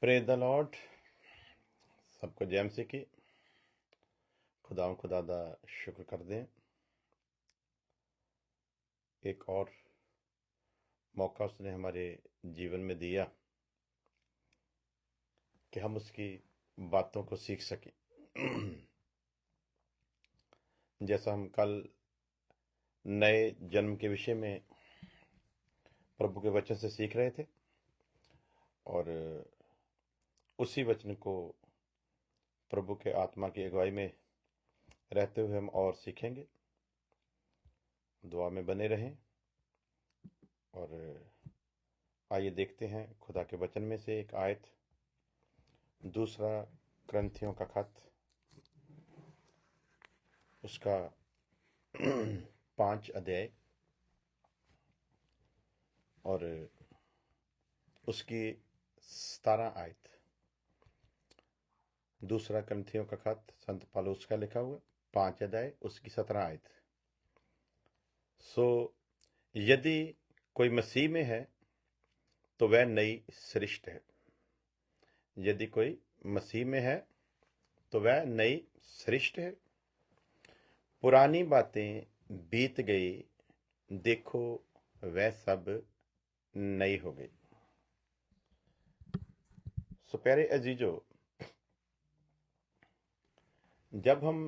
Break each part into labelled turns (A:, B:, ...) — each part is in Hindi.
A: Praise the Lord. सबको जय मसीह की। खुदा दा शुक्र कर दें, एक और मौका उसने हमारे जीवन में दिया कि हम उसकी बातों को सीख सकें। जैसा हम कल नए जन्म के विषय में प्रभु के वचन से सीख रहे थे, और उसी वचन को प्रभु के आत्मा की अगुवाई में रहते हुए हम और सीखेंगे। दुआ में बने रहें और आइए देखते हैं खुदा के वचन में से एक आयत, दूसरा क्रंथियों का खत, उसका 5 अध्याय और उसकी 17 आयत। दूसरा क्रंथियों का खत संत पौलुस का लिखा हुआ 5 अध्याय उसकी 17 आयत। सो यदि कोई मसीह में है तो वह नई सृष्टि है। यदि कोई मसीह में है तो वह नई सृष्टि है, पुरानी बातें बीत गई, देखो वह सब नई हो गई। सो प्यारे अजीजो, जब हम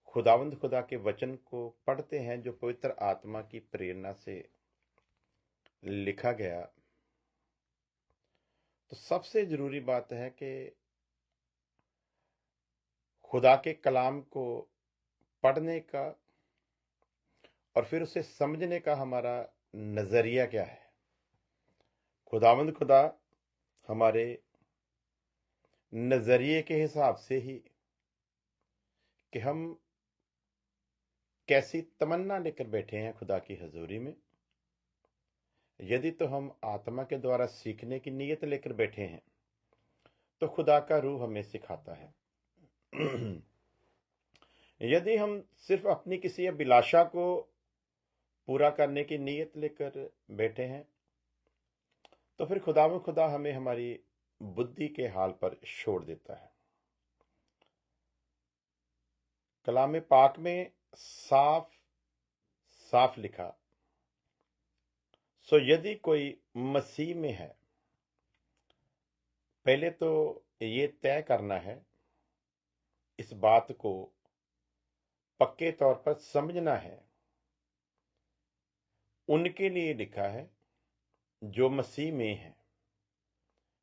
A: खुदावंद खुदा के वचन को पढ़ते हैं जो पवित्र आत्मा की प्रेरणा से लिखा गया, तो सबसे जरूरी बात है कि खुदा के कलाम को पढ़ने का और फिर उसे समझने का हमारा नजरिया क्या है। खुदावंद खुदा हमारे नजरिए के हिसाब से ही कि हम कैसी तमन्ना लेकर बैठे हैं खुदा की हजूरी में। यदि तो हम आत्मा के द्वारा सीखने की नीयत लेकर बैठे हैं तो खुदा का रूह हमें सिखाता है। यदि हम सिर्फ अपनी किसी अभिलाषा को पूरा करने की नीयत लेकर बैठे हैं तो फिर खुदा हमें हमारी बुद्धि के हाल पर छोड़ देता है। कलाम पाक में साफ साफ लिखा, सो यदि कोई मसीह में है, पहले तो ये तय करना है, इस बात को पक्के तौर पर समझना है। उनके लिए लिखा है जो मसीह में है।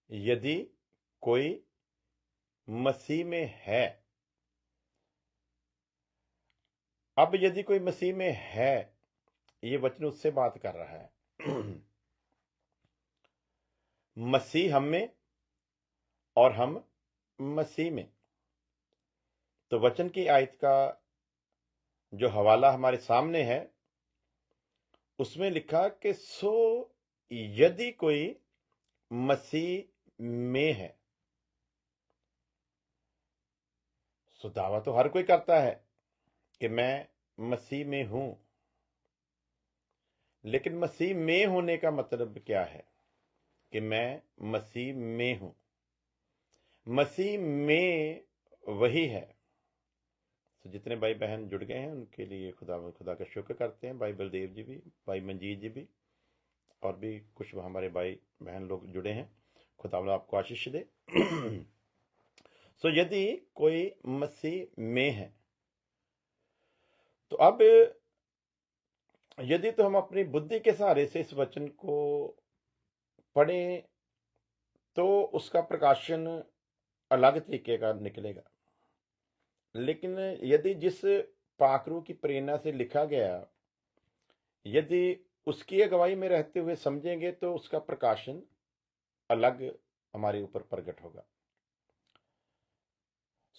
A: यदि कोई मसीह में है, अब यदि कोई मसीह में है, ये वचन उससे बात कर रहा है। मसीह हम में और हम मसीह में। तो वचन की आयत का जो हवाला हमारे सामने है उसमें लिखा कि सो यदि कोई मसीह में है, सो दावा तो हर कोई करता है कि मैं मसीह में हूं, लेकिन मसीह में होने का मतलब क्या है कि मैं मसीह में हूं। मसीह में वही है। तो जितने भाई बहन जुड़ गए हैं उनके लिए खुदा का शुक्र करते हैं। भाई बलदेव जी भी, भाई मंजीत जी भी, और भी कुछ हमारे भाई बहन लोग जुड़े हैं। खुदा आपको आशीष दे। सो यदि कोई मसीह में है, तो अब यदि तो हम अपनी बुद्धि के सहारे से इस वचन को पढ़ें तो उसका प्रकाशन अलग तरीके का निकलेगा। लेकिन यदि जिस पाखरू की प्रेरणा से लिखा गया, यदि उसकी अगुवाई में रहते हुए समझेंगे तो उसका प्रकाशन अलग हमारे ऊपर प्रकट होगा।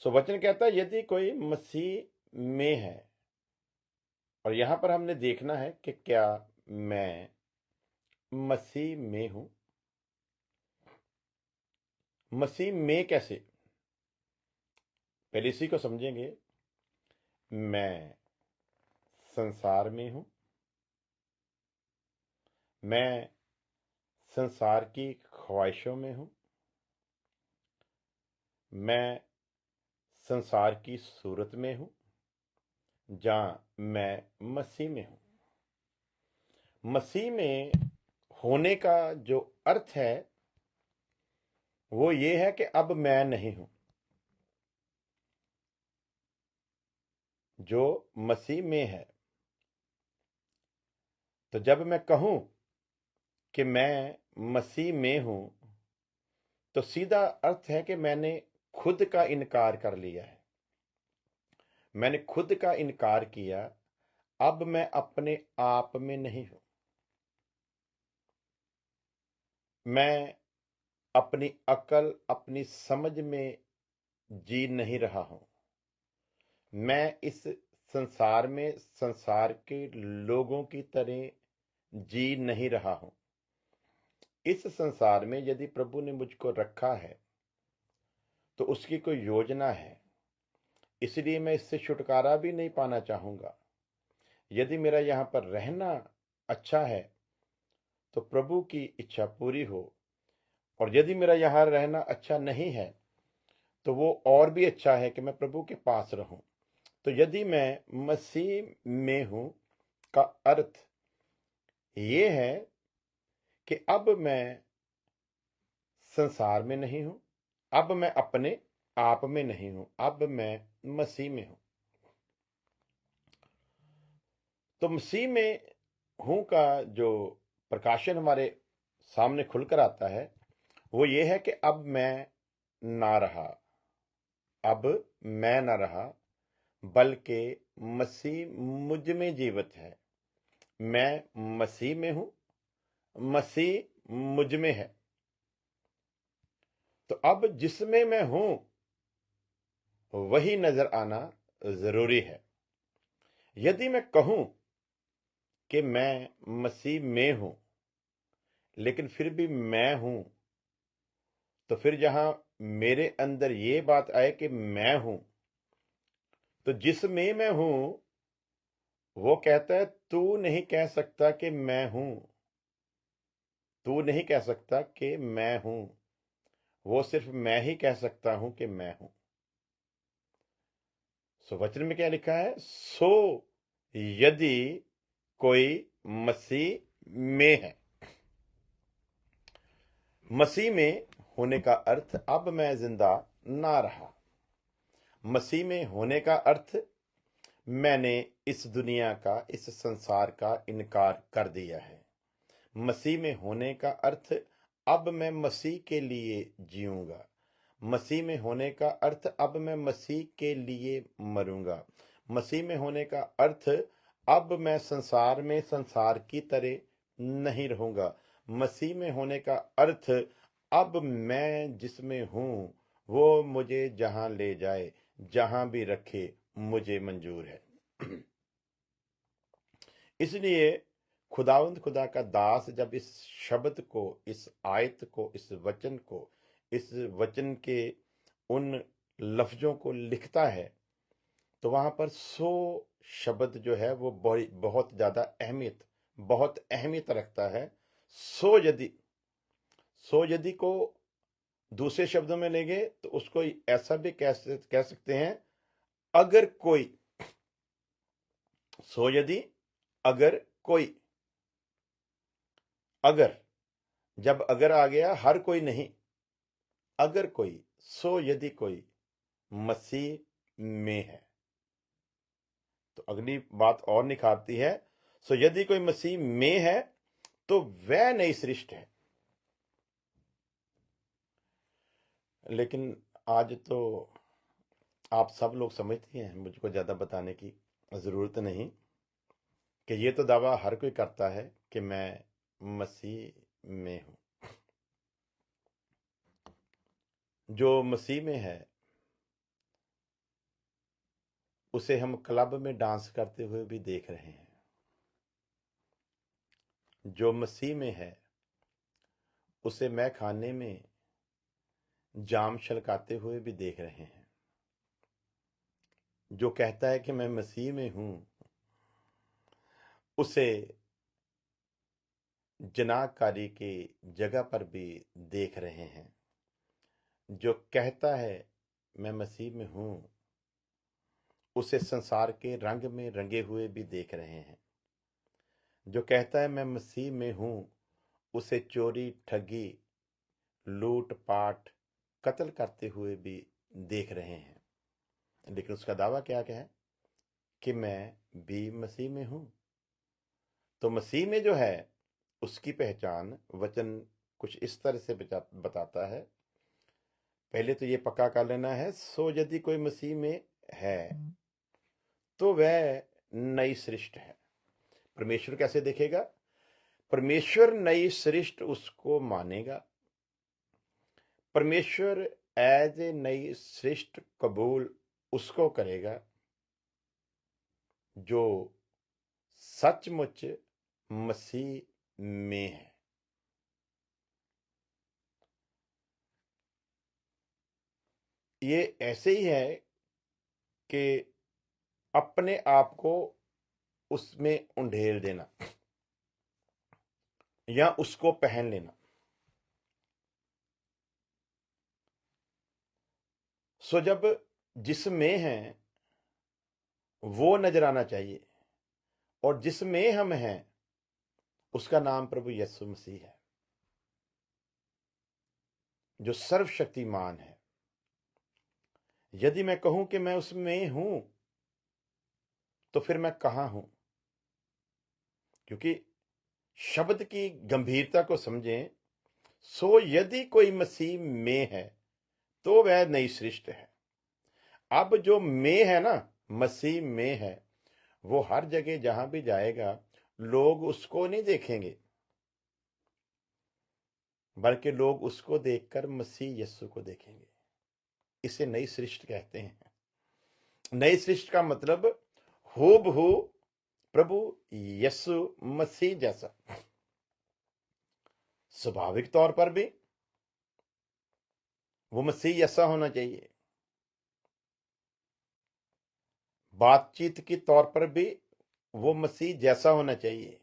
A: सो वचन कहता है यदि कोई मसीह में है, और यहां पर हमने देखना है कि क्या मैं मसीह में हूं। मसीह में कैसे, पहले इसी को समझेंगे। मैं संसार में हूं, मैं संसार की ख्वाहिशों में हूं, मैं संसार की सूरत में हूं या मैं मसीह में हूं। मसीह में होने का जो अर्थ है वो ये है कि अब मैं नहीं हूं। जो मसीह में है, तो जब मैं कहूं कि मैं मसीह में हूं तो सीधा अर्थ है कि मैंने खुद का इनकार कर लिया है। मैंने खुद का इनकार किया। अब मैं अपने आप में नहीं हूं। मैं अपनी अकल, अपनी समझ में जी नहीं रहा हूं। मैं इस संसार में संसार के लोगों की तरह जी नहीं रहा हूं। इस संसार में यदि प्रभु ने मुझको रखा है तो उसकी कोई योजना है, इसलिए मैं इससे छुटकारा भी नहीं पाना चाहूंगा। यदि मेरा यहां पर रहना अच्छा है तो प्रभु की इच्छा पूरी हो, और यदि मेरा यहां रहना अच्छा नहीं है तो वो और भी अच्छा है कि मैं प्रभु के पास रहूं। तो यदि मैं मसीह में हूं का अर्थ ये है कि अब मैं संसार में नहीं हूं, अब मैं अपने आप में नहीं हूं, अब मैं मसीह में हूं। तो मसीह में हूं का जो प्रकाशन हमारे सामने खुलकर आता है वो ये है कि अब मैं ना रहा, अब मैं ना रहा, बल्कि मसीह मुझ में जीवित है। मैं मसीह में हूं, मसीह मुझ में है। तो अब जिसमें मैं हूं वही नजर आना जरूरी है। यदि मैं कहूं कि मैं मसीह में हूं लेकिन फिर भी मैं हूं, तो फिर जहां मेरे अंदर ये बात आए कि मैं हूं, तो जिसमें मैं हूं वो कहता है तू नहीं कह सकता कि मैं हूं, तू नहीं कह सकता कि मैं हूं, वो सिर्फ मैं ही कह सकता हूं कि मैं हूं। सो वचन में क्या लिखा है? सो यदि कोई मसीह में है। मसीह में होने का अर्थ अब मैं जिंदा ना रहा। मसीह में होने का अर्थ मैंने इस दुनिया का, इस संसार का इनकार कर दिया है। मसीह में होने का अर्थ अब मैं मसीह के लिए जीऊंगा। मसीह में होने का अर्थ अब मैं मसीह के लिए मरूंगा। मसीह में होने का अर्थ अब मैं संसार में संसार की तरह नहीं रहूंगा। मसीह में होने का अर्थ अब मैं जिसमें हूं वो मुझे जहां ले जाए, जहां भी रखे, मुझे मंजूर है। इसलिए खुदावंद खुदा का दास जब इस शब्द को, इस आयत को, इस वचन के उन लफ्जों को लिखता है तो वहां पर 100 शब्द जो है वो बहुत ज्यादा बहुत अहमियत रखता है। सो यदि को दूसरे शब्दों में लेंगे तो उसको ऐसा भी कह सकते हैं, अगर कोई। सो यदि, अगर कोई। अगर, जब अगर आ गया, हर कोई नहीं, अगर कोई, सो यदि कोई मसीह में है, तो अगली बात और निखारती है। सो यदि कोई मसीह में है तो वह नई सृष्टि है। लेकिन आज तो आप सब लोग समझते हैं, मुझको ज्यादा बताने की जरूरत नहीं, कि ये तो दावा हर कोई करता है कि मैं मसीह में हूं। जो मसीह में है उसे हम क्लब में डांस करते हुए भी देख रहे हैं। जो मसीह में है उसे मैं खाने में जाम छलकाते हुए भी देख रहे हैं। जो कहता है कि मैं मसीह में हूं उसे जनाकारी की जगह पर भी देख रहे हैं। जो कहता है मैं मसीह में हूं, उसे संसार के रंग में रंगे हुए भी देख रहे हैं। जो कहता है मैं मसीह में हूं, उसे चोरी, ठगी, लूट पाट, कत्ल करते हुए भी देख रहे हैं। लेकिन उसका दावा क्या क्या है कि मैं भी मसीह में हूं। तो मसीह में जो है उसकी पहचान वचन कुछ इस तरह से बताता है। पहले तो ये पक्का कर लेना है, सो यदि कोई मसीह में है तो वह नई सृष्टि है। परमेश्वर कैसे देखेगा? परमेश्वर नई सृष्टि उसको मानेगा। परमेश्वर एज ए नई सृष्टि कबूल उसको करेगा जो सचमुच मसीह में है। ये ऐसे ही है कि अपने आप को उसमें उंडेल देना या उसको पहन लेना। सो जब जिसमें है वो नजर आना चाहिए, और जिसमें हम हैं उसका नाम प्रभु यीशु मसीह है, जो सर्वशक्तिमान है। यदि मैं कहूं कि मैं उसमें हूं, तो फिर मैं कहां हूं? क्योंकि शब्द की गंभीरता को समझें। सो यदि कोई मसीह में है तो वह नई सृष्टि है। अब जो में है ना, मसीह में है, वो हर जगह जहां भी जाएगा लोग उसको नहीं देखेंगे, बल्कि लोग उसको देखकर मसीह यीशु को देखेंगे। इसे नई सृष्टि कहते हैं। नई सृष्टि का मतलब हूबहू प्रभु यीशु मसीह जैसा। स्वाभाविक तौर पर भी वो मसीह जैसा होना चाहिए, बातचीत के तौर पर भी वो मसीह जैसा होना चाहिए,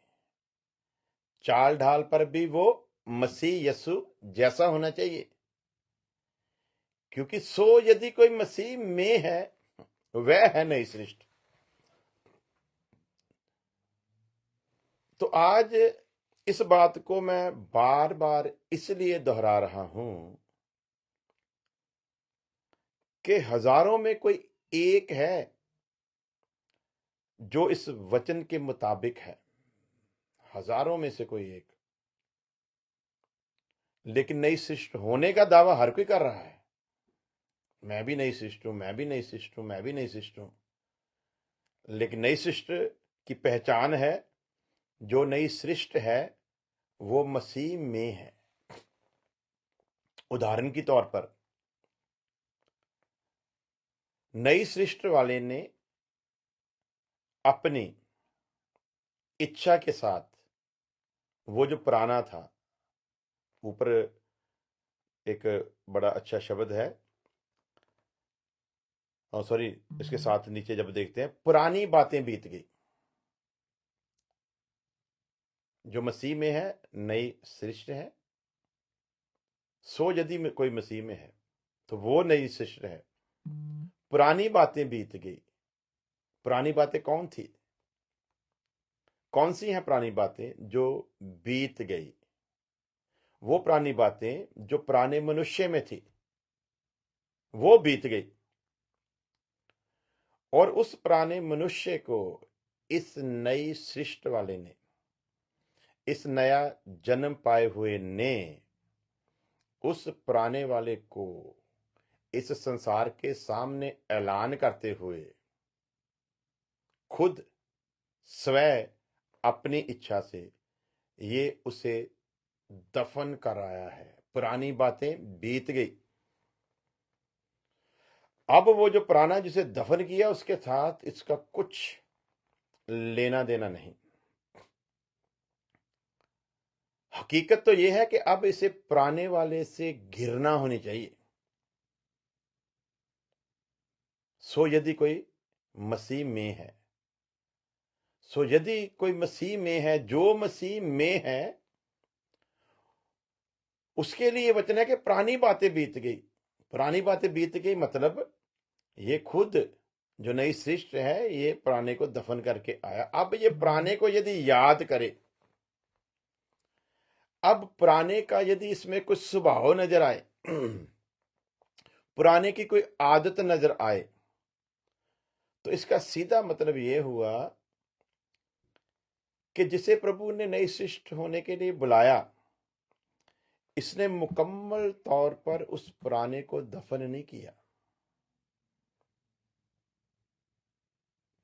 A: चाल ढाल पर भी वो मसीह यीशु जैसा होना चाहिए। क्योंकि सो यदि कोई मसीह में है वह है नई सृष्टि। तो आज इस बात को मैं बार बार इसलिए दोहरा रहा हूं कि हजारों में कोई एक है जो इस वचन के मुताबिक है, हजारों में से कोई एक। लेकिन नई सृष्टि होने का दावा हर कोई कर रहा है। मैं भी नई सृष्टि हूं, मैं भी नई सृष्टि हूं, मैं भी नई सृष्टि हूं। लेकिन नई सृष्टि की पहचान है, जो नई सृष्टि है वो मसीह में है। उदाहरण के तौर पर नई सृष्टि वाले ने अपनी इच्छा के साथ वो जो पुराना था, ऊपर एक बड़ा अच्छा शब्द है, और सॉरी, इसके साथ नीचे जब देखते हैं, पुरानी बातें बीत गई। जो मसीह में है नई सृष्टि है। सो यदि में कोई मसीह में है तो वो नई सृष्टि है। पुरानी बातें बीत गई। पुरानी बातें कौन थी? कौन सी हैं पुरानी बातें जो बीत गई? वो पुरानी बातें जो पुराने मनुष्य में थी वो बीत गई, और उस पुराने मनुष्य को इस नई सृष्टि वाले ने, इस नया जन्म पाए हुए ने उस पुराने वाले को इस संसार के सामने ऐलान करते हुए खुद स्वयं अपनी इच्छा से ये उसे दफन कराया है। पुरानी बातें बीत गई। अब वो जो पुराना जिसे दफन किया उसके साथ इसका कुछ लेना देना नहीं। हकीकत तो यह है कि अब इसे पुराने वाले से घिरना होनी चाहिए। सो यदि कोई मसीह में है, सो यदि कोई मसीह में है, जो मसीह में है उसके लिए वचन है कि पुरानी बातें बीत गई। पुरानी बातें बीत गई मतलब ये खुद जो नई सृष्टि है ये पुराने को दफन करके आया। अब ये पुराने को यदि याद करे, अब पुराने का यदि इसमें कुछ स्वभाव नजर आए, पुराने की कोई आदत नजर आए, तो इसका सीधा मतलब ये हुआ कि जिसे प्रभु ने नई सृष्टि होने के लिए बुलाया, इसने मुकम्मल तौर पर उस पुराने को दफन नहीं किया।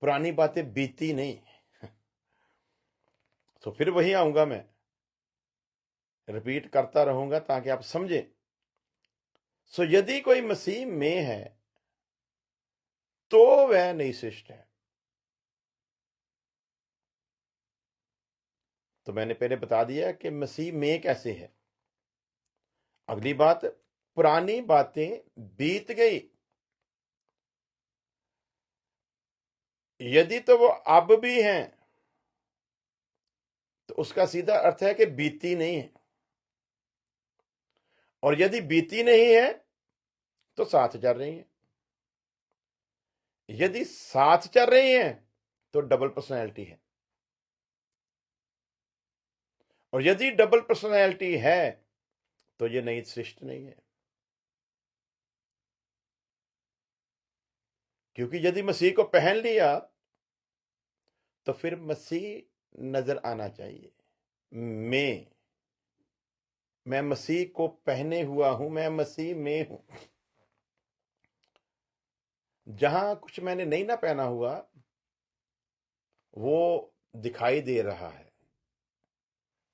A: पुरानी बातें बीती नहीं। तो फिर वही आऊंगा, मैं रिपीट करता रहूंगा ताकि आप समझें। सो यदि कोई मसीह में है तो वह नई सृष्टि है। तो मैंने पहले बता दिया कि मसीह में कैसे है। अगली बात, पुरानी बातें बीत गई, यदि तो वो अब भी हैं तो उसका सीधा अर्थ है कि बीती नहीं है, और यदि बीती नहीं है तो साथ चल रही है। यदि साथ चल रही है तो डबल पर्सनैलिटी है, और यदि डबल पर्सनैलिटी है तो ये नई सृष्टि नहीं है। क्योंकि यदि मसीह को पहन लिया तो फिर मसीह नजर आना चाहिए। मैं मसीह को पहने हुआ हूं, मैं मसीह में हूं। जहां कुछ मैंने नहीं ना पहना हुआ वो दिखाई दे रहा है,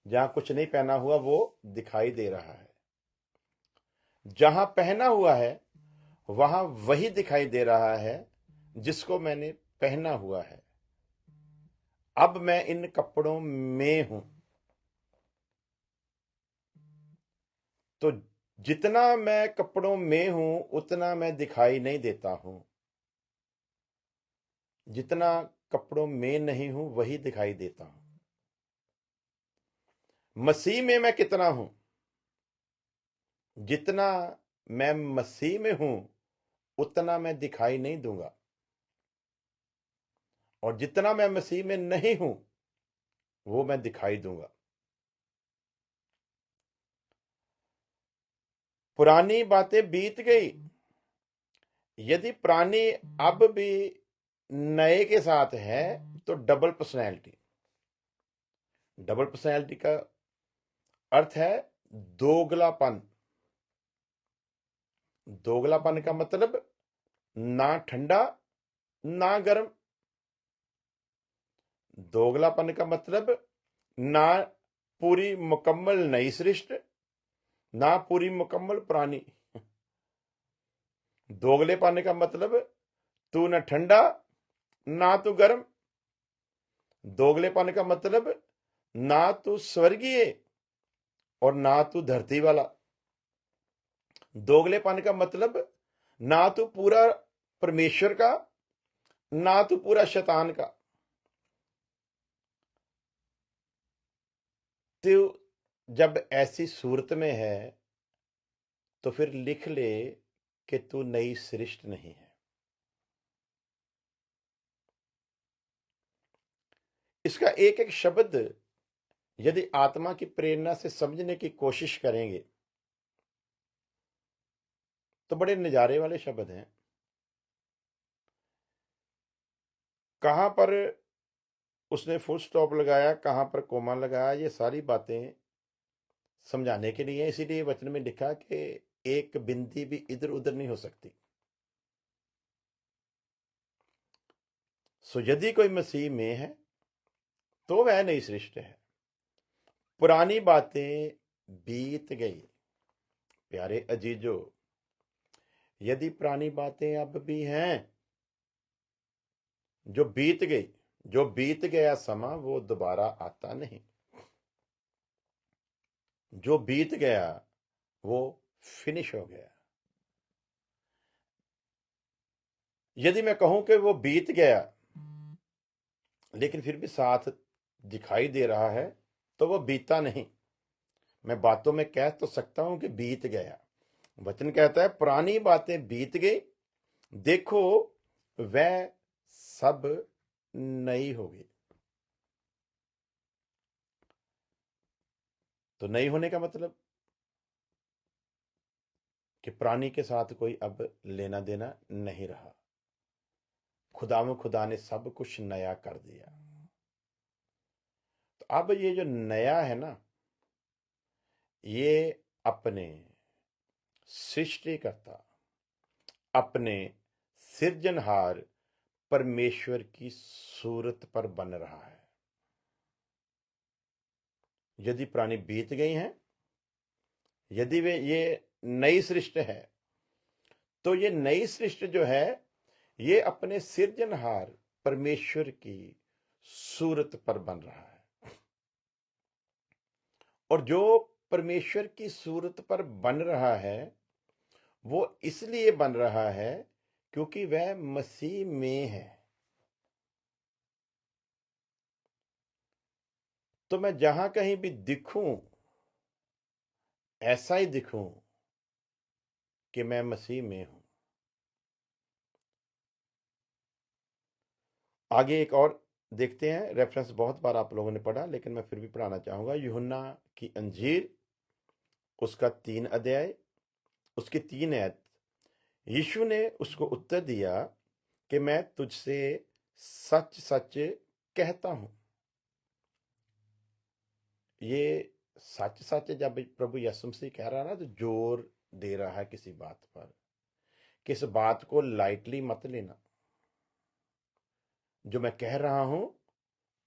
A: जहां कुछ नहीं पहना हुआ वो दिखाई दे रहा है। जहां पहना हुआ है वहां वही दिखाई दे रहा है जिसको मैंने पहना हुआ है। अब मैं इन कपड़ों में हूं, तो जितना मैं कपड़ों में हूं उतना मैं दिखाई नहीं देता हूं। जितना कपड़ों में नहीं हूं वही दिखाई देता हूं। मसीह में मैं कितना हूं? जितना मैं मसीह में हूं उतना मैं दिखाई नहीं दूंगा, और जितना मैं मसीह में नहीं हूं वो मैं दिखाई दूंगा। पुरानी बातें बीत गई, यदि पुरानी अब भी नए के साथ है तो डबल पर्सनैलिटी। डबल पर्सनैलिटी का अर्थ है दोगलापन। दोगलापन का मतलब ना ठंडा ना गर्म। दोगलापन का मतलब ना पूरी मुकम्मल नई सृष्टि ना पूरी मुकम्मल पुरानी। दोगलेपन का मतलब तू न ठंडा ना तू गर्म। दोगलेपन का मतलब ना तू स्वर्गीय और ना तू धरती वाला। दोगलेपन का मतलब ना तू पूरा परमेश्वर का ना तू पूरा शैतान का। तो जब ऐसी सूरत में है तो फिर लिख ले कि तू नई सृष्टि नहीं है। इसका एक एक शब्द यदि आत्मा की प्रेरणा से समझने की कोशिश करेंगे तो बड़े नजारे वाले शब्द हैं। कहां पर उसने फुल स्टॉप लगाया, कहां पर कोमा लगाया, ये सारी बातें समझाने के लिए। इसीलिए वचन में लिखा कि एक बिंदी भी इधर उधर नहीं हो सकती। सो यदि कोई मसीह में है तो वह नई सृष्टि है। पुरानी बातें बीत गई। प्यारे अजीजों, यदि पुरानी बातें अब भी हैं, जो बीत गई, जो बीत गया समा वो दोबारा आता नहीं। जो बीत गया वो फिनिश हो गया। यदि मैं कहूं कि वो बीत गया लेकिन फिर भी साथ दिखाई दे रहा है तो वो बीता नहीं। मैं बातों में कह तो सकता हूं कि बीत गया, वचन कहता है पुरानी बातें बीत गई, देखो वह सब नई हो गई। तो नई होने का मतलब कि पुरानी के साथ कोई अब लेना देना नहीं रहा। खुदा ने सब कुछ नया कर दिया। तो अब ये जो नया है ना, ये अपने सृष्टिकर्ता, अपने सृजनहार परमेश्वर की सूरत पर बन रहा है। यदि पुरानी बीत गई हैं, यदि वे ये नई सृष्टि है, तो ये नई सृष्टि जो है ये अपने सृजनहार परमेश्वर की सूरत पर बन रहा है। और जो परमेश्वर की सूरत पर बन रहा है वो इसलिए बन रहा है क्योंकि वह मसीह में है। तो मैं जहां कहीं भी दिखूं ऐसा ही दिखूं कि मैं मसीह में हूं। आगे एक और देखते हैं, रेफरेंस बहुत बार आप लोगों ने पढ़ा लेकिन मैं फिर भी पढ़ाना चाहूंगा। यूहन्ना की अंजीर उसका 3 अध्याय उसकी 3 आयत। यीशु ने उसको उत्तर दिया कि मैं तुझसे सच सच कहता हूं। ये सच सच जब प्रभु यीशु मसीह कह रहा है ना, तो जोर दे रहा है किसी बात पर। किस बात को लाइटली मत लेना। जो मैं कह रहा हूं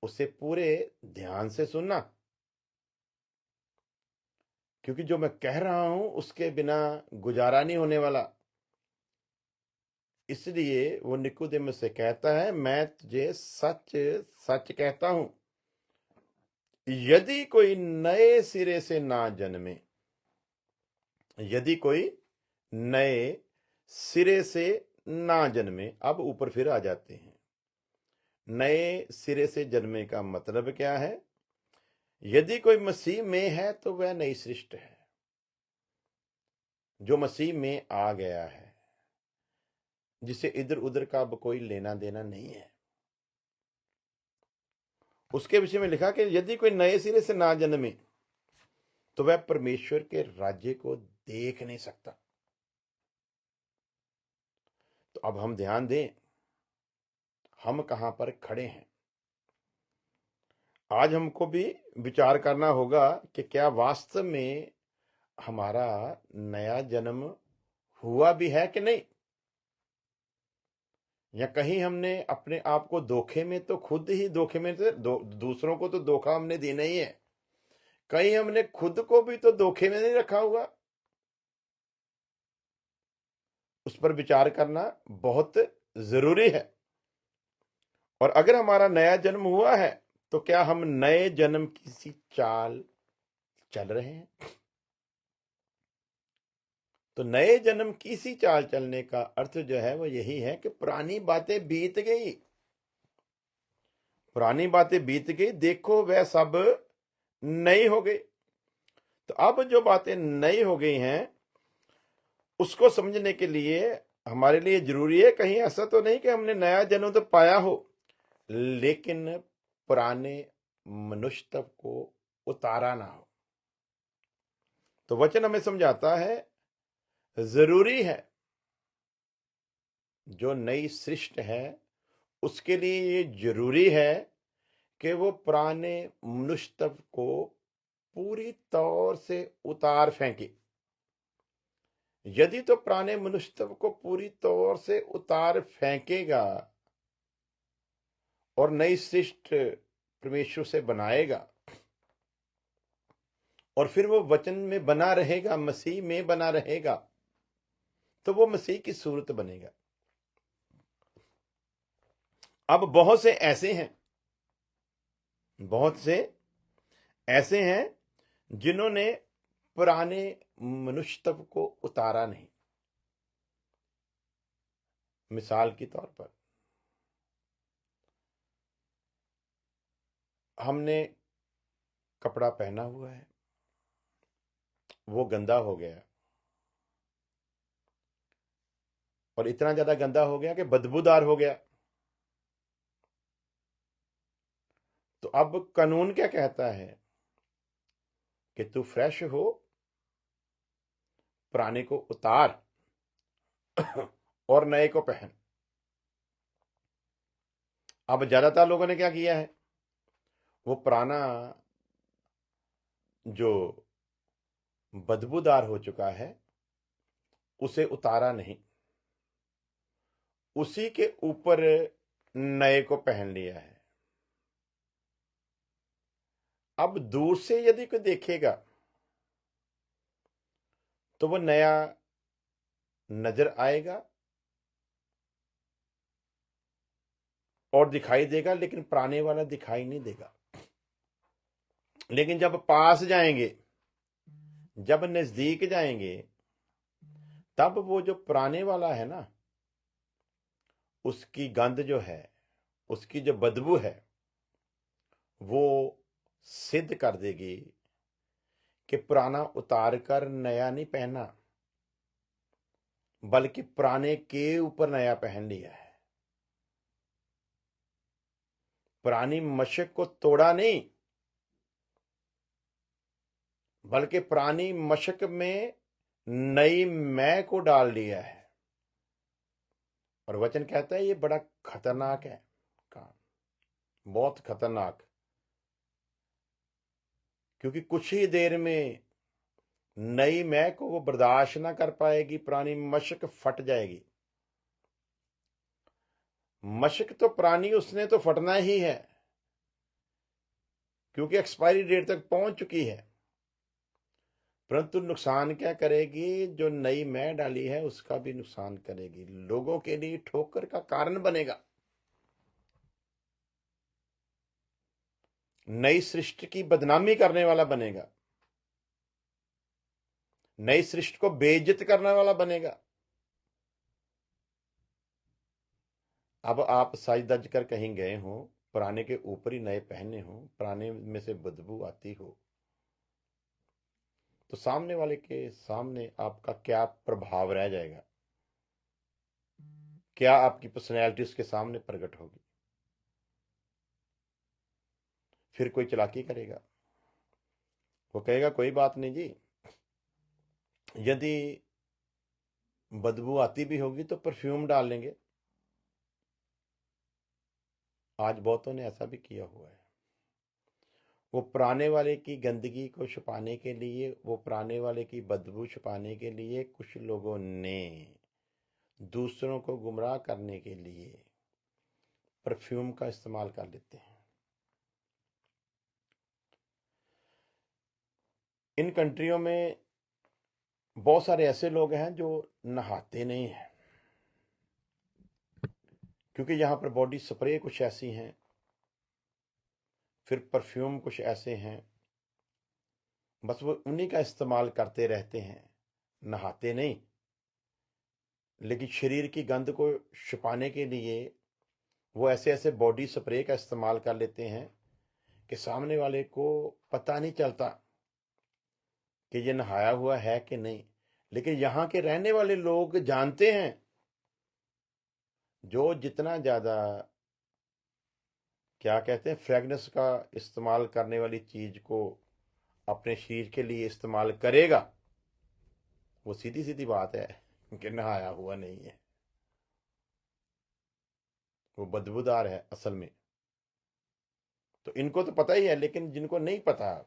A: उसे पूरे ध्यान से सुनना, क्योंकि जो मैं कह रहा हूं उसके बिना गुजारा नहीं होने वाला। इसलिए वो निकोदेमुस से कहता है मैं तुझे सच सच कहता हूं, यदि कोई नए सिरे से ना जन्मे, यदि कोई नए सिरे से ना जन्मे। अब ऊपर फिर आ जाते हैं। नए सिरे से जन्मे का मतलब क्या है? यदि कोई मसीह में है तो वह नई सृष्टि है। जो मसीह में आ गया है, जिसे इधर उधर का अब कोई लेना देना नहीं है, उसके विषय में लिखा कि यदि कोई नए सिरे से ना जन्मे तो वह परमेश्वर के राज्य को देख नहीं सकता। तो अब हम ध्यान दें, हम कहां पर खड़े हैं। आज हमको भी विचार करना होगा कि क्या वास्तव में हमारा नया जन्म हुआ भी है कि नहीं, या कहीं हमने अपने आप को धोखे में, तो खुद ही धोखे में से दूसरों को तो धोखा हमने देना ही है, कहीं हमने खुद को भी तो धोखे में नहीं रखा हुआ। उस पर विचार करना बहुत जरूरी है। और अगर हमारा नया जन्म हुआ है तो क्या हम नए जन्म की सी चाल चल रहे हैं? तो नए जन्म की सी चाल चलने का अर्थ जो है वो यही है कि पुरानी बातें बीत गई, पुरानी बातें बीत गई, देखो वह सब नई हो गई। तो अब जो बातें नई हो गई हैं उसको समझने के लिए हमारे लिए जरूरी है, कहीं ऐसा तो नहीं कि हमने नया जन्म तो पाया हो लेकिन पुराने मनुष्य को उतारा ना हो। तो वचन हमें समझाता है जरूरी है जो नई सृष्टि है उसके लिए ये जरूरी है कि वो पुराने मनुष्य को पूरी तौर से उतार फेंके। यदि तो पुराने मनुष्य को पूरी तौर से उतार फेंकेगा और नई सृष्टि परमेश्वर से बनाएगा और फिर वो वचन में बना रहेगा, मसीह में बना रहेगा, तो वो मसीह की सूरत बनेगा। अब बहुत से ऐसे हैं जिन्होंने पुराने मनुष्य को उतारा नहीं। मिसाल के तौर पर हमने कपड़ा पहना हुआ है, वो गंदा हो गया, और इतना ज्यादा गंदा हो गया कि बदबूदार हो गया। तो अब कानून क्या कहता है कि तू फ्रेश हो, पुराने को उतार और नए को पहन। अब ज्यादातर लोगों ने क्या किया है, वो पुराना जो बदबूदार हो चुका है उसे उतारा नहीं, उसी के ऊपर नए को पहन लिया है। अब दूर से यदि कोई देखेगा तो वो नया नजर आएगा और दिखाई देगा, लेकिन पुराने वाला दिखाई नहीं देगा। लेकिन जब पास जाएंगे, जब नजदीक जाएंगे, तब वो जो पुराने वाला है ना, उसकी गंध जो है, उसकी जो बदबू है, वो सिद्ध कर देगी कि पुराना उतार कर नया नहीं पहना, बल्कि पुराने के ऊपर नया पहन लिया है। पुरानी मशक को तोड़ा नहीं, बल्कि पुरानी मशक में नई मैं को डाल दिया है। और वचन कहता है ये बड़ा खतरनाक है काम, बहुत खतरनाक, क्योंकि कुछ ही देर में नई मैं को वो बर्दाश्त ना कर पाएगी, पुरानी मशक फट जाएगी। मशक तो पुरानी उसने तो फटना ही है, क्योंकि एक्सपायरी डेट तक पहुंच चुकी है। परंतु नुकसान क्या करेगी, जो नई मैं डाली है उसका भी नुकसान करेगी, लोगों के लिए ठोकर का कारण बनेगा। नई सृष्टि की बदनामी करने वाला बनेगा, नई सृष्टि को बेइज्जत करने वाला बनेगा। अब आप साज दज कर कहीं गए हो, पुराने के ऊपर ही नए पहने हो, पुराने में से बदबू आती हो, तो सामने वाले के सामने आपका क्या प्रभाव रह जाएगा, क्या आपकी पर्सनैलिटी उसके सामने प्रकट होगी। फिर कोई चालाकी करेगा, वो कहेगा कोई बात नहीं जी, यदि बदबू आती भी होगी तो परफ्यूम डाल लेंगे। आज बहुतों ने ऐसा भी किया हुआ है। वो पुराने वाले की गंदगी को छुपाने के लिए, वो पुराने वाले की बदबू छुपाने के लिए, कुछ लोगों ने दूसरों को गुमराह करने के लिए परफ्यूम का इस्तेमाल कर लेते हैं। इन कंट्रियों में बहुत सारे ऐसे लोग हैं जो नहाते नहीं हैं, क्योंकि यहां पर बॉडी स्प्रे कुछ ऐसी हैं, फिर परफ्यूम कुछ ऐसे हैं, बस वो उन्हीं का इस्तेमाल करते रहते हैं, नहाते नहीं। लेकिन शरीर की गंध को छुपाने के लिए वो ऐसे ऐसे बॉडी स्प्रे का इस्तेमाल कर लेते हैं कि सामने वाले को पता नहीं चलता कि ये नहाया हुआ है कि नहीं। लेकिन यहां के रहने वाले लोग जानते हैं, जो जितना ज्यादा क्या कहते हैं फ्रेगनेस का इस्तेमाल करने वाली चीज को अपने शरीर के लिए इस्तेमाल करेगा, वो सीधी सीधी बात है कि नहाया हुआ नहीं है, वो बदबूदार है असल में। तो इनको तो पता ही है, लेकिन जिनको नहीं पता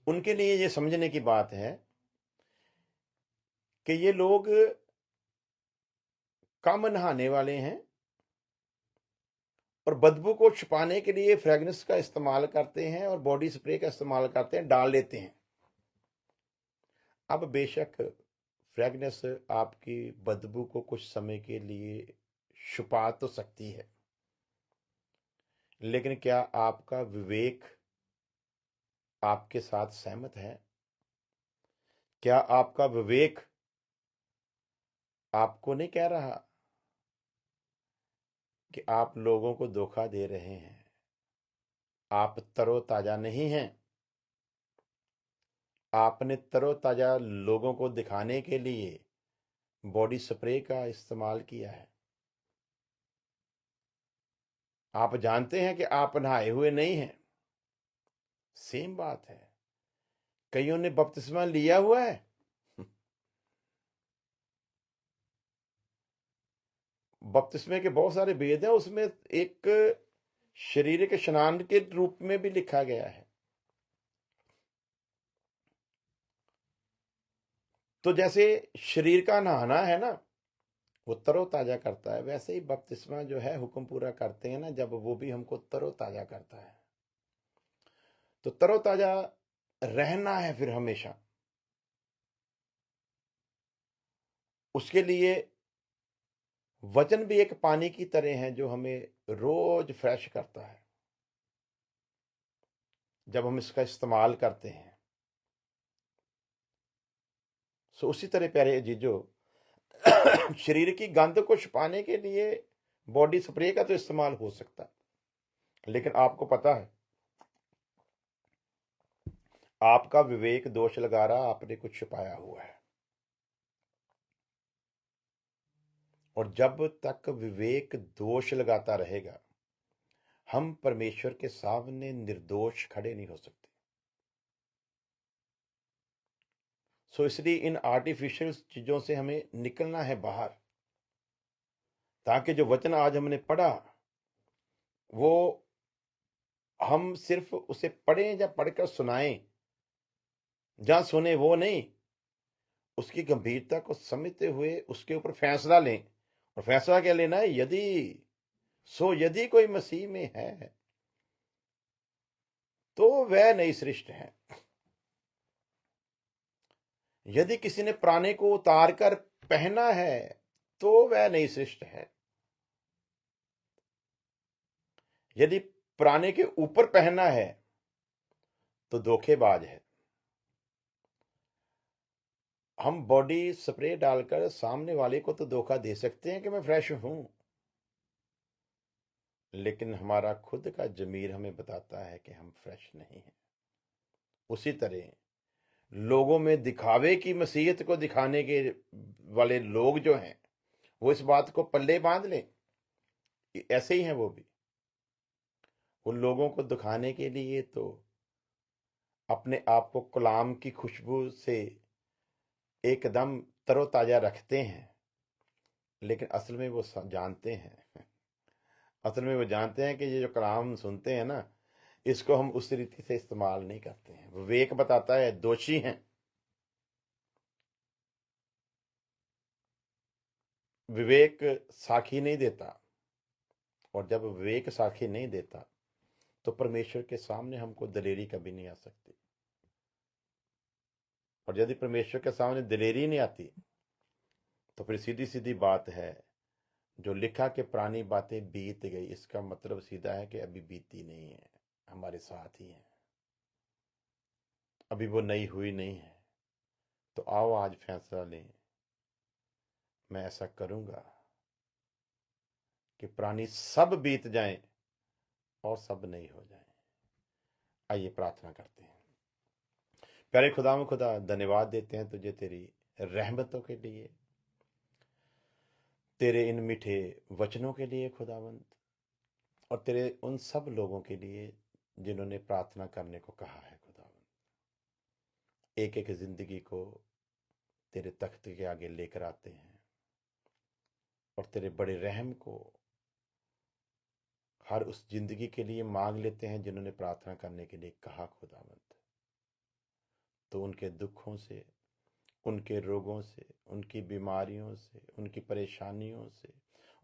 A: उनके लिए ये समझने की बात है कि ये लोग कम नहाने वाले हैं और बदबू को छुपाने के लिए फ्रेगनेंस का इस्तेमाल करते हैं और बॉडी स्प्रे का इस्तेमाल करते हैं, डाल लेते हैं। अब बेशक फ्रेगनेंस आपकी बदबू को कुछ समय के लिए छुपा तो सकती है, लेकिन क्या आपका विवेक आपके साथ सहमत है? क्या आपका विवेक आपको नहीं कह रहा कि आप लोगों को धोखा दे रहे हैं, आप तरोताजा नहीं हैं? आपने तरोताजा लोगों को दिखाने के लिए बॉडी स्प्रे का इस्तेमाल किया है। आप जानते हैं कि आप नहाए हुए नहीं हैं। सेम बात है, कईयों ने बपतिस्मा लिया हुआ है, बपतिस्मे के बहुत सारे भेद हैं, उसमें एक शारीरिक स्नान के रूप में भी लिखा गया है। तो जैसे शरीर का नहाना है ना, वो तरोताजा करता है, वैसे ही बपतिस्मा जो है हुक्म पूरा करते हैं ना जब, वो भी हमको तरोताजा करता है। तो तरोताजा रहना है फिर हमेशा, उसके लिए वचन भी एक पानी की तरह है जो हमें रोज फ्रेश करता है जब हम इसका इस्तेमाल करते हैं। सो उसी तरह प्यारे अजीजों, शरीर की गंध को छुपाने के लिए बॉडी स्प्रे का तो इस्तेमाल हो सकता है, लेकिन आपको पता है आपका विवेक दोष लगा रहा, आपने कुछ छुपाया हुआ है। और जब तक विवेक दोष लगाता रहेगा, हम परमेश्वर के सामने निर्दोष खड़े नहीं हो सकते। सो इसलिए इन आर्टिफिशियल चीजों से हमें निकलना है बाहर, ताकि जो वचन आज हमने पढ़ा वो हम सिर्फ उसे पढ़ें या पढ़कर सुनाएं, जहां सुने वो नहीं, उसकी गंभीरता को समझते हुए उसके ऊपर फैसला लें। और फैसला क्या लेना है? यदि कोई मसीह में है तो वह नई सृष्टि है। यदि किसी ने पुराने को उतार कर पहना है तो वह नई सृष्टि है। यदि पुराने के ऊपर पहना है तो धोखेबाज है। हम बॉडी स्प्रे डालकर सामने वाले को तो धोखा दे सकते हैं कि मैं फ्रेश हूं, लेकिन हमारा खुद का जमीर हमें बताता है कि हम फ्रेश नहीं हैं। उसी तरह लोगों में दिखावे की मसीहत को दिखाने के वाले लोग जो हैं, वो इस बात को पल्ले बांध लें, ऐसे ही हैं वो भी। उन लोगों को दिखाने के लिए तो अपने आप को गुलाम की खुशबू से एकदम तरोताजा रखते हैं, लेकिन असल में वो जानते हैं, असल में वो जानते हैं कि ये जो कलाम सुनते हैं ना, इसको हम उस रीति से इस्तेमाल नहीं करते हैं। विवेक बताता है दोषी हैं। विवेक साखी नहीं देता, और जब विवेक साखी नहीं देता तो परमेश्वर के सामने हमको दलेरी कभी नहीं आ सकती। और यदि परमेश्वर के सामने दलेरी नहीं आती तो फिर सीधी सीधी बात है, जो लिखा कि पुरानी बातें बीत गई, इसका मतलब सीधा है कि अभी बीती नहीं है, हमारे साथ ही है, अभी वो नई हुई नहीं है। तो आओ आज फैसला लें, मैं ऐसा करूंगा कि पुरानी सब बीत जाएं और सब नई हो जाएं। आइए प्रार्थना करते हैं। प्यारे खुदा धन्यवाद देते हैं तुझे तेरी रहमतों के लिए, तेरे इन मीठे वचनों के लिए खुदावंत, और तेरे उन सब लोगों के लिए जिन्होंने प्रार्थना करने को कहा है खुदावंत। एक एक जिंदगी को तेरे तख्त के आगे लेकर आते हैं और तेरे बड़े रहम को हर उस जिंदगी के लिए मांग लेते हैं जिन्होंने प्रार्थना करने के लिए कहा खुदावंत। तो उनके दुखों से, उनके रोगों से, उनकी बीमारियों से, उनकी परेशानियों से,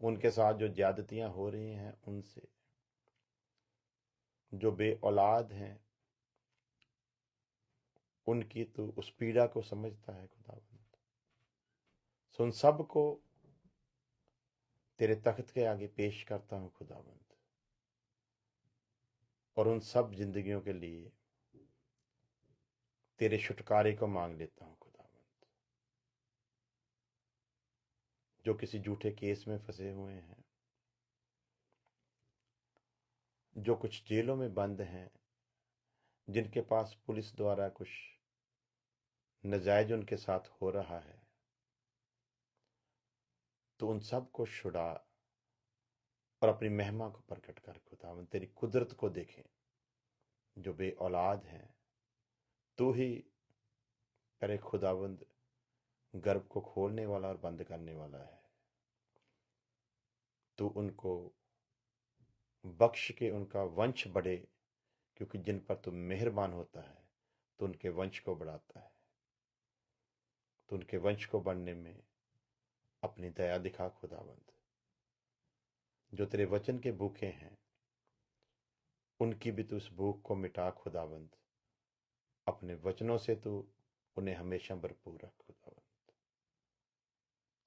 A: उनके साथ जो ज्यादतियां हो रही हैं उनसे, जो बे औलाद हैं उनकी तो उस पीड़ा को समझता है खुदावंत। सो उन सब को तेरे तख्त के आगे पेश करता हूं खुदावंत, और उन सब जिंदगियों के लिए तेरे छुटकारे को मांग लेता हूं खुदावंत, जो किसी झूठे केस में फंसे हुए हैं, जो कुछ जेलों में बंद हैं, जिनके पास पुलिस द्वारा कुछ नजायज उनके साथ हो रहा है, तो उन सब को छुड़ा और अपनी महिमा को प्रकट कर खुदावंद तेरी कुदरत को देखें। जो बे औलाद हैं, तू ही करे खुदावंद गर्भ को खोलने वाला और बंद करने वाला है। तू उनको बख्श के उनका वंश बढ़े, क्योंकि जिन पर तू मेहरबान होता है तो उनके वंश को बढ़ाता है। तो उनके वंश को बढ़ने में अपनी दया दिखा खुदावंद। जो तेरे वचन के भूखे हैं उनकी भी तू उस भूख को मिटा खुदावंद। अपने वचनों से तू उन्हें हमेशा भरपूर रख खुदावंद।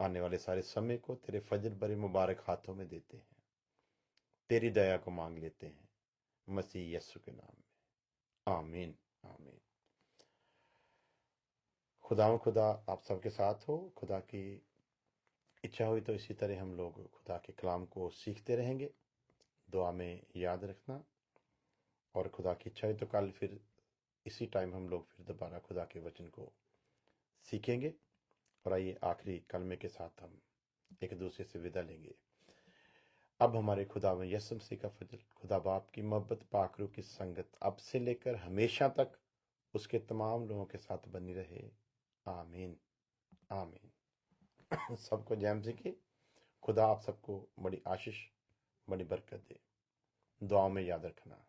A: आने वाले सारे समय को तेरे फजल भरे मुबारक हाथों में देते हैं, तेरी दया को मांग लेते हैं मसीह यीशु के नाम में, आमीन आमीन। खुदा आप सबके साथ हो। खुदा की इच्छा हुई तो इसी तरह हम लोग खुदा के कलाम को सीखते रहेंगे। दुआ में याद रखना, और खुदा की इच्छा हुई तो कल फिर इसी टाइम हम लोग फिर दोबारा खुदा के वचन को सीखेंगे। और आइए आखिरी कलमे के साथ हम एक दूसरे से विदा लेंगे। अब हमारे खुदा में यीशु मसीह का फजल, खुदा बाप की मोहब्बत, पाक रूह की संगत अब से लेकर हमेशा तक उसके तमाम लोगों के साथ बनी रहे, आमीन आमीन। सबको जय मसीह की। खुदा आप सबको बड़ी आशीष, बड़ी बरकत दे। दुआओं में याद रखना।